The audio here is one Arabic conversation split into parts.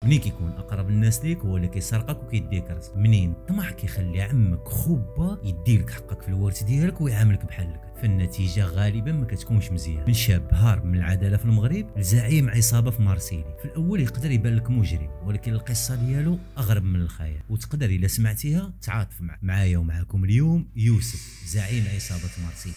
ملي كيكون اقرب الناس ليك هو اللي كيسرقك وكيديك رزق. منين الطمع كيخلي عمك خوبا يديلك حقك في الورث ديالك ويعاملك بحالك، فالنتيجه غالبا ما كتكونش مزيان. من شاب هارب من العداله في المغرب لزعيم عصابه في مارسيلي، في الاول يقدر يبان لك مجرم، ولكن القصه ديالو اغرب من الخيال، وتقدر الا سمعتيها تعاطف معايا ومعاكم اليوم يوسف زعيم عصابه مارسيلي.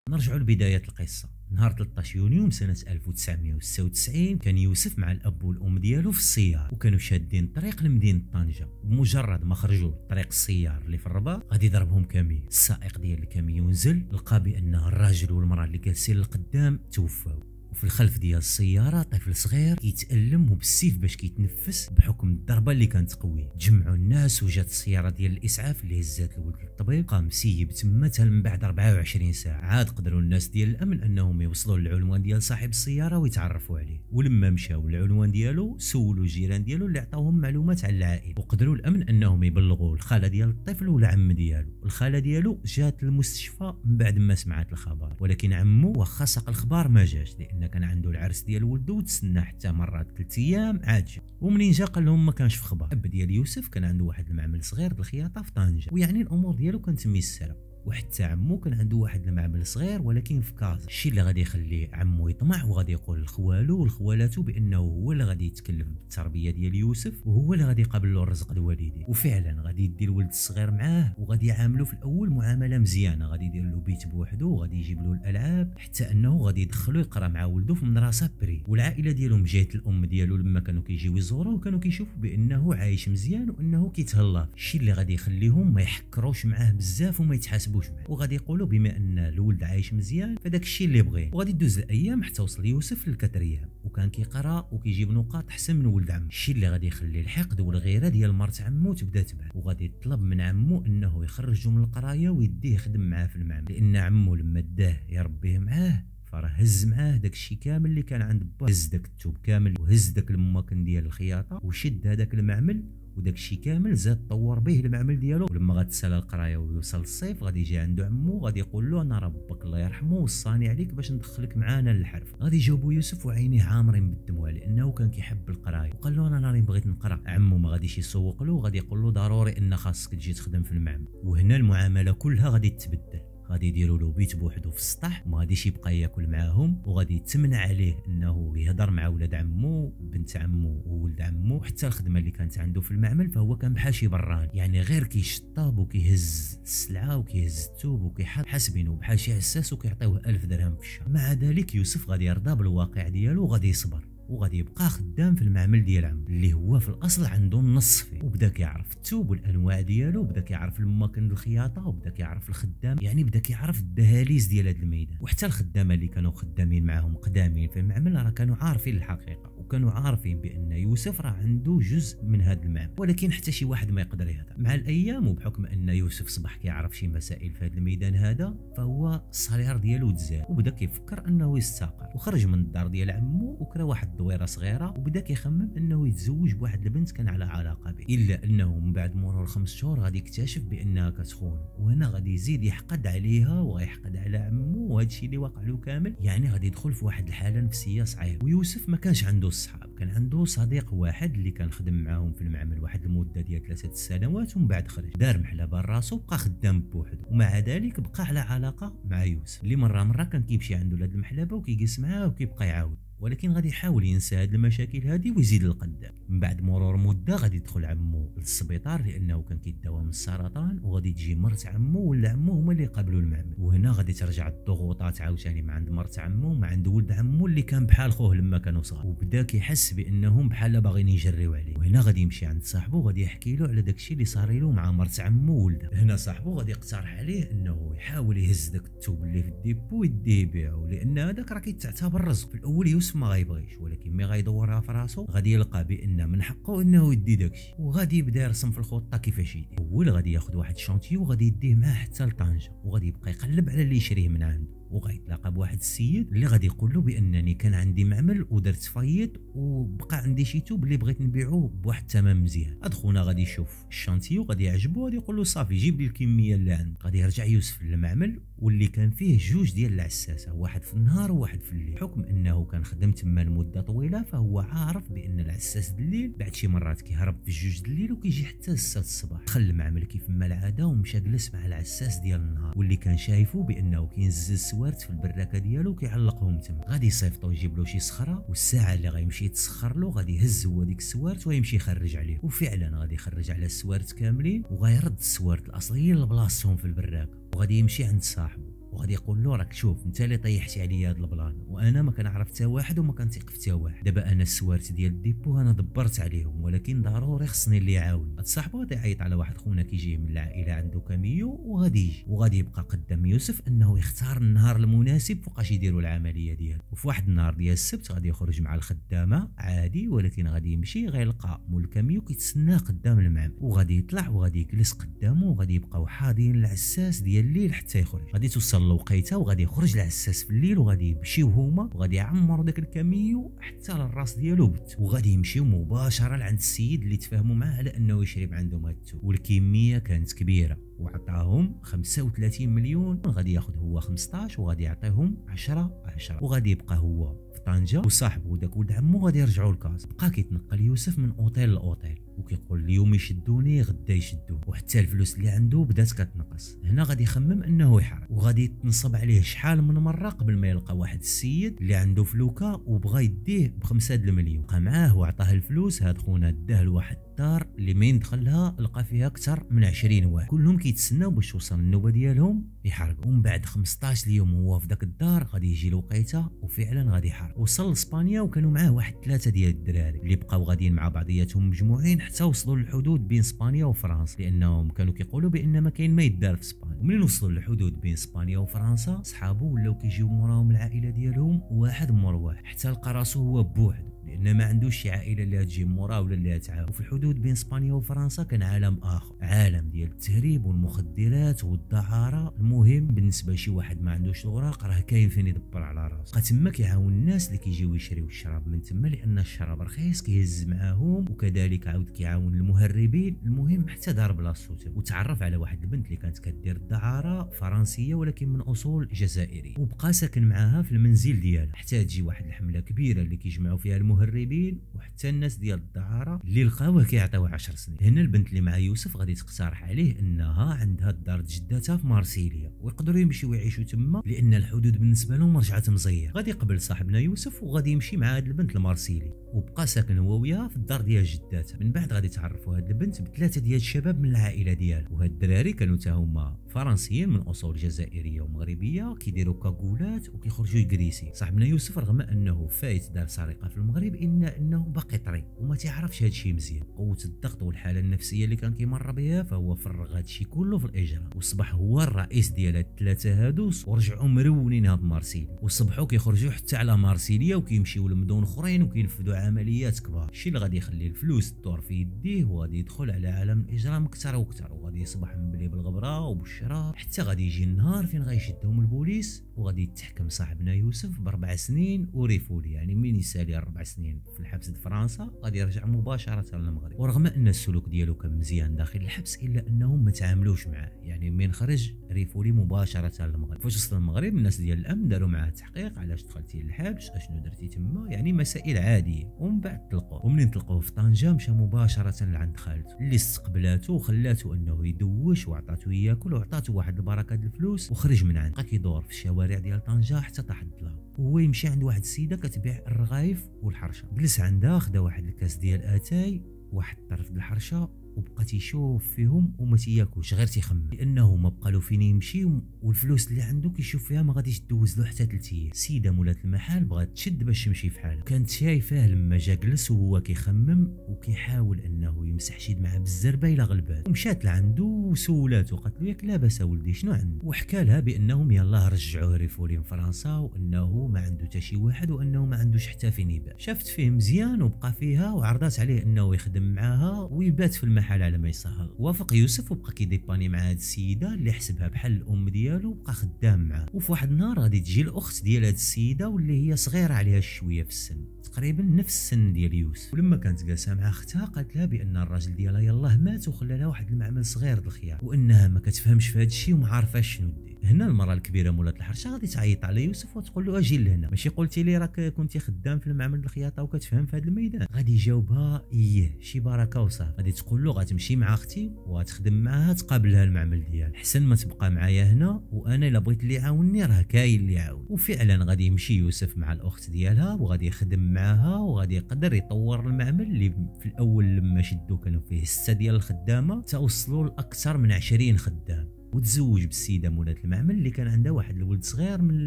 نرجعوا لبداية القصة. نهار 13 يونيو سنة 1996 كان يوسف مع الأب والأم ديالو في السيارة، وكانوا شادين الطريق لمدينة طنجة. بمجرد ما خرجوا طريق السيار اللي في الرباط غادي يضربهم كاميون. السائق ديال الكاميون نزل، لقى بأن الراجل والمرأة اللي جالسين للقدام توفاو، وفي الخلف ديال السياره طفل صغير كيتالم وبالسيف باش كيتنفس بحكم الضربه اللي كانت قويه. تجمعوا الناس وجات السياره ديال الاسعاف اللي هزات الولد للطبيب، قام سيب تما حتى من بعد 24 ساعه. عاد قدروا الناس ديال الامن انهم يوصلوا للعنوان ديال صاحب السياره ويتعرفوا عليه، ولما مشاو للعنوان ديالو سولوا الجيران ديالو اللي عطاوهم معلومات على العائله، وقدروا الامن انهم يبلغوا الخاله ديال الطفل والعم ديالو. الخاله ديالو جات للمستشفى من بعد ما سمعت الخبر، ولكن عمو واخا ساق الخبر ما جاش لان كان عنده العرس ديال ولده وتسنى حتى مرات 3 ايام عاد جا. ومنين جا قال لهم ما كانش في خبر. الاب ديال يوسف كان عنده واحد المعمل صغير ديال الخياطه في طنجه، ويعني الامور ديالو كانت ميسره، وحتى عمو كان عنده واحد المعمل صغير ولكن في كازا. الشيء اللي غادي يخليه عمو يطمع وغادي يقول لخوالو ولخوالاتو بانه هو اللي غادي يتكلف بالتربيه ديال يوسف، وهو اللي غادي يقابل له الرزق الوالدين. وفعلا غادي يدي الولد الصغير معاه وغادي يعاملو في الاول معامله مزيانه، غادي يدير له بيت بوحدو وغادي يجيب له الالعاب، حتى انه غادي يدخلو يقرا مع ولده في مدرسه بري. والعائله ديالو من جهه الام ديالو لما كانوا كيجيو يزوروه كانوا كيشوفوا بانه عايش مزيان وانه كيتهلا، الشيء اللي غادي يخليهم ما يحكروش معاه بزاف وما يتحاسبوش معاه، وغادي يقولوا بما ان الولد عايش مزيان فداك الشيء اللي بغيه. وغادي تدوز الايام حتى وصل يوسف للكتريام، وكان كيقرا وكيجيب نقاط احسن من ولد عمو، الشيء اللي غادي يخلي الحقد والغيره ديال مرت عمو تبدا تبان. وغادي يطلب من عمو انه يخرجه من القرايه ويديه يخدم معاه في المعمل، لان عمو لما داه يربيه معاه فراه هز معاه داك الشيء كامل اللي كان عند با، هز داك الثوب كامل وهز داك الماكن ديال الخياطه وشد هذاك المعمل، وداك الشيء كامل زاد طور به المعمل ديالو. ولما غتسالى القرايه ويوصل الصيف غادي يجي عنده عمو غادي يقول له انا ربك الله يرحمه وصاني عليك باش ندخلك معانا للحرف. غادي يجاوبو يوسف وعينيه عامرين بالدموع لانه كان كيحب القرايه، وقال له انا ناري بغيت نقرا. عمو ما غاديش يسوق له وغادي يقول له ضروري ان خاصك تجي تخدم في المعمل. وهنا المعامله كلها غادي تتبدل، غادي يديروا له بيت بوحدو في السطح وما غاديش يبقى ياكل معاهم، وغادي يتمنع عليه انه يهضر مع ولاد عمو وبنت عمو وولد عمو. وحتى الخدمه اللي كانت عنده في المعمل فهو كان بحال شي بران، يعني غير كيشطب وكيهز السلعه وكيهز الثوب وكيحط حاسبينه بحال شي عساس وكيعطيوه 1000 درهم في الشهر. مع ذلك يوسف غادي يرضى بالواقع ديالو وغادي يصبر، وغادي يبقى خدام في المعمل ديال عمو اللي هو في الاصل عنده النص فيه. وبدا كيعرف الثوب والانواع ديالو، بدا كيعرف الماكن الخياطه، وبدا كيعرف الخدام، يعني بدا كيعرف الدهاليز ديال هذا الميدان. وحتى الخدامه اللي كانوا خدامين معاهم قدامين في المعمل راه كانوا عارفين الحقيقه، وكانوا عارفين بان يوسف راه عنده جزء من هذا المعمل، ولكن حتى شي واحد ما يقدر يهضر. مع الايام وبحكم ان يوسف صبح كيعرف شي مسائل في هذا الميدان هذا، فهو الصالير ديالو تزاد وبدا كيفكر انه يستقر. وخرج من الدار ديال عمو وكرا واحد الدويره صغيره، وبدا كيخمم انه يتزوج بواحد البنت كان على علاقه به، الا انه من بعد مرور 5 شهور غادي يكتشف بانها كتخون، وهنا غادي يزيد يحقد عليها ويحقد على عمو، وهذا الشيء اللي واقع له كامل يعني غادي يدخل في واحد الحاله نفسيه صعيبه. ويوسف ما كانش عنده الصحاب، كان عنده صديق واحد اللي كان خدم معاهم في المعمل واحد المده ديال 3 سنوات، ومن بعد خرج دار محلبه راسو بقى خدام بوحدو، ومع ذلك بقى على علاقه مع يوسف اللي مره كان كيمشي عنده لهاد المحلبه وكيجلس معاه وكيبقى يعاود، ولكن غادي يحاول ينسى هاد المشاكل هادي ويزيد للقدام. من بعد مرور مده غادي يدخل عمو للسبيطار لانه كان كيداوى من السرطان، وغادي تجي مرت عمو ولا عمو هما اللي يقابلوا المعمل. وهنا غادي ترجع الضغوطات عاوتاني مع عند مرت عمو ومع عند ولد عمو اللي كان بحال خوه لما كانوا صغار، وبدا كيحس بانهم بحال باغيين يجريو عليه. وهنا غادي يمشي عند صاحبو وغادي يحكي له على داكشي اللي صار له مع مرت عمو وولده. هنا صاحبو غادي يقترح عليه انه يحاول يهز داك الثوب اللي في الديبو ويديه يبيعو، لان هذاك راه كيتعتبر رزق. في الاول يوسف ما غايبغيش، ولكن ملي غيدورها في راسو غادي يلقى بان من حقه انه يدي داكشي، وغادي يبدا يرسم في الخطه كيفاش يدير. اول غادي ياخذ واحد الشونتي وغادي يديه معاه حتى لطنجه، وغادي يبقى يقلب على اللي يشريه من عنده، وغيتلاقى بواحد السيد اللي غادي يقول له بانني كان عندي معمل ودرت فايت وبقى عندي شي توب اللي بغيت نبيعوه بواحد الثمن مزيان. هاد خونا غادي يشوف الشانتي وغادي يعجبو، غادي يقول له صافي جيب لي الكميه اللي عندك. غادي يرجع يوسف للمعمل واللي كان فيه جوج ديال العساسه، واحد في النهار وواحد في الليل. حكم انه كان خدم تما لمده طويله فهو عارف بان العساس بالليل بعد شي مرات كيهرب في الجوج الليل وكيجي حتى 6 الصباح. دخل المعمل كيف ما العاده ومشى جلس مع العساس ديال النهار واللي كان شايفه بانه كينزل السوارت في البراكه ديالو وكيعلقهم تما. غادي يصيفطو يجيب له شي صخره، والساعه اللي غيمشي يتسخر له غادي يهز هو ديك السوارت ويمشي يخرج عليه. وفعلا غادي يخرج على السوارت كاملين وغيرد السوارت الاصليين لبلاصتهم في البراكه، وغادي يمشي عند صاحبه وغادي يقول له راك شوف انت اللي طيحتي عليا هاد البلان وانا ما كنعرف حتى واحد وما كنثق في حتى واحد. دابا انا السوارت ديال الديبو انا دبرت عليهم ولكن ضروري خصني اللي يعاون. هاد صاحبه غادي يعيط على واحد خونا كيجي من العائله عنده كاميو وغادي يجي وغادي يبقى قدام يوسف انه يختار النهار المناسب فوقاش يديروا العمليه ديالو. وفي واحد النهار ديال السبت غادي يخرج مع الخدامه عادي، ولكن غادي يمشي غيلقى مول الكاميو كيتسناه قدام المعمل وغادي يطلع وغادي يجلس قدامه وغادي يبقاو حاضرين العساس ديال الليل حتى يخرج. غادي توصل لوقيته وغادي يخرج العساس في الليل وغادي يمشيو هما وغادي يعمروا داك الكاميو حتى للراس ديالو بت، وغادي يمشيو مباشره لعند السيد اللي تفاهموا معاه على انه يشرب عندهم هاد التوب. والكميه كانت كبيره وعطاهم 35 مليون، غادي ياخذ هو 15 وغادي يعطيهم 10 وغادي يبقى هو في طنجه وصاحبه وداك ولد عمو غادي يرجعوا لكاز. بقى كيتنقل يوسف من اوتيل لاوتيل وكيقول اليوم يشدوني غدا يشدوني، وحتى الفلوس اللي عنده بدات كتنقص. هنا غادي يخمم انه يحرق وغادي يتنصب عليه شحال من مره قبل ما يلقى واحد السيد اللي عنده فلوكه وبغى يديه ب5 المليون. بقى معاه وعطاه الفلوس. هاد خونا داه لواحد الدار اللي من دخلها لقى فيها اكثر من 20 واحد كلهم كيتسناو باش توصل النوبه ديالهم يحرقوا. ومن بعد 15 يوم هو في داك الدار غادي يجي لوقيته وفعلا غادي يحرق. وصل لاسبانيا وكانوا معاه واحد 3 ديال الدراري اللي بقاو غاديين مع بعضياتهم مجموعين حتى وصلوا للحدود بين اسبانيا وفرنسا، لانهم كانوا كيقولوا بان ما كاين ما يدار في اسبانيا. ومنين وصلوا للحدود بين اسبانيا وفرنسا صحابو ولاو كيجيو موراهم العائله ديالهم واحد مور واحد حتى لقى راسو هو بوحدو، لان ما عندوش شي عائله اللي تجي موراه ولا اللي تعاون. وفي الحدود بين اسبانيا وفرنسا كان عالم اخر، عالم ديال التهريب والمخدرات والدعاره. المهم بالنسبه لشي واحد ما عندوش الاوراق راه كاين فين يدبر على راسه. بقى تما كيعاون الناس اللي كيجيو يشريو الشراب من تما لان الشراب رخيص كيهز معاهم، وكذلك عاود كيعاون المهربين. المهم حتى دار بلاصتو وتعرف على واحد البنت اللي كانت كدير الدعاره فرنسيه ولكن من اصول جزائريه، وبقى ساكن معاها في المنزل ديالها حتى تجي واحد الحمله كبيره اللي كيجمعوا فيها المهربين وحتى الناس ديال الدعاره اللي لقاوه كيعطيوه 10 سنين. هنا البنت اللي مع يوسف غادي تقترح عليه انها عندها الدار جدتها في مارسيليا ويقدروا يمشيو يعيشوا تما لان الحدود بالنسبه لهم رجعت مزيه. غادي يقبل صاحبنا يوسف وغادي يمشي مع هاد البنت لمارسيليا وبقى ساكن هو وياها في الدار ديال جداتها. من بعد غادي تعرفوا هاد البنت ب3 ديال الشباب من العائله ديالها، وهاد الدراري كانوا حتى هما فرنسيين من اصول جزائريه ومغربيه كيديروا كاكولات وكيخرجوا يكريسي. صاحبنا يوسف رغم انه فايت دار سرقه في المغرب انه باقي طري وما تعرفش هادشي مزيان. قوه الضغط والحاله النفسيه اللي كان كيمر بها فهو فرغ هادشي كله في الاجراء، وصبح هو الرئيس ديال هاد الثلاثه هادوس ورجعوا مرونين في مارسيليا. وصبحوا كيخرجوا حتى على مارسيليا وكيمشيو لمدن اخرين وكينفذوا عمليات كبار، الشيء اللي غادي يخلي الفلوس تدور في يديه وغادي يدخل على عالم الاجرام اكثر واكثر، وغادي يصبح مبلي بالغبره وبالشرار حتى غادي يجي النهار فين غيشدهم البوليس وغادي يتحكم صاحبنا يوسف ب4 سنين وريفولي. يعني من يسالي 4 سنين في الحبس د فرنسا غادي يرجع مباشره للمغرب. ورغم ان السلوك ديالو كان مزيان داخل الحبس الا انهم ما تعاملوش معاه، يعني من خرج ريفولي مباشره للمغرب. فاش وصل المغرب الناس ديال الامن داروا معاه تحقيق علاش دخلتي للحبس اشنو درتي تما، يعني مسائل عاديه. ومن بعد طلقوه، ومنين طلقوه في طنجه مشى مباشره لعند خالته اللي استقبلاته وخلاته انه يدوش وعطاتو ياكل وعطاتو واحد البركه د الفلوس وخرج من عنده. بقى كيدور في الشوارع ديال طنجه حتى طاح الظلام وهو يمشي عند واحد السيده كتبيع الرغايف والحرشه. جلس عندها خدا واحد الكاس ديال اتاي واحد الطرف د الحرشه وبقى تيشوف فيهم وما تياكلش غير تيخمم لانه ما بقى له فين يمشي والفلوس اللي عنده كيشوف فيها ما غاديش تدوز له حتى 3 ايام. سيده مولات المحل بغات تشد باش تمشي في حالها، كانت شايفاه لما جا جلس وهو كيخمم وكيحاول انه يمسح شي دمعه بالزربه الى غلبات، ومشات لعنده وسولاتو قالت له ياك لاباس ولدي شنو عندك، وحكى لها بانهم يلاه رجعوه ريفولي من فرنسا وانه ما عنده حتى شي واحد وانه ما عندوش حتى فين يبات. شافت فيه مزيان وبقى فيها وعرضات عليه انه يخدم يخدم معاها ويبات في المحل على ما يسهر. وافق يوسف وبقى كيديباني مع هاد السيده اللي حسبها بحال الام ديالو وبقى خدام معاه. وفي واحد النهار غادي تجي الاخت ديال هاد السيده واللي هي صغيره عليها شويه في السن، تقريبا نفس السن ديال يوسف. ولما كانت جالسه مع اختها قالت لها بان الراجل ديالها يلاه مات وخلى لها واحد المعمل صغير د الخيار، وانها ما كتفهمش في هاد الشيء وما عارفاش شنو دير. هنا المراه الكبيره مولات الحرشه غادي تعيط على يوسف وتقول له اجي لهنا، ماشي قلتي لي راك كنتي خدام في المعمل د الخياطه وكتفهم في هذا الميدان؟ غادي يجاوبها ايه شي بركه وصافي. غادي تقول له غتمشي مع اختي وغتخدم معاها تقابلها المعمل ديالها، حسن ما تبقى معايا هنا وانا الا بغيت اللي يعاونني راه كاين اللي يعاون. وفعلا غادي يمشي يوسف مع الاخت ديالها وغادي يخدم معاها وغادي يقدر يطور المعمل اللي في الاول لما شدو كانوا فيه 6 ديال الخدامه توصلوا لاكثر من 20 خدام. وتزوج بالسيده مولات المعمل اللي كان عندها واحد الولد صغير من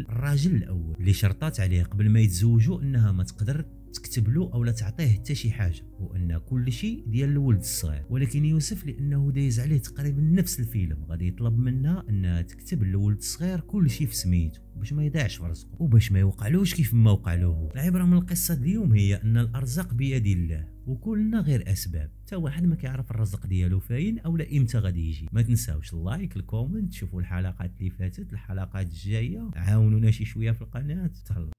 الراجل الاول اللي شرطات عليه قبل ما يتزوجوا انها ما تقدر تكتب له او لا تعطيه حتى شي حاجه وان كل شيء ديال الولد الصغير. ولكن يوسف لانه دايز عليه تقريبا نفس الفيلم غادي يطلب منها انها تكتب للولد الصغير كل شيء في سميتو باش ما يضيعش في رزقه وباش ما يوقعلوش كيف ما وقع له هو. العبره من القصه اليوم هي ان الارزاق بيد الله وكلنا غير اسباب، حتى واحد ما كيعرف الرزق ديالو فاين او لا امتى غادي يجي. ما تنساوش اللايك الكومنت، شوفوا الحلقات اللي فاتت، الحلقات الجايه عاونونا شي شويه في القناه. تهلا.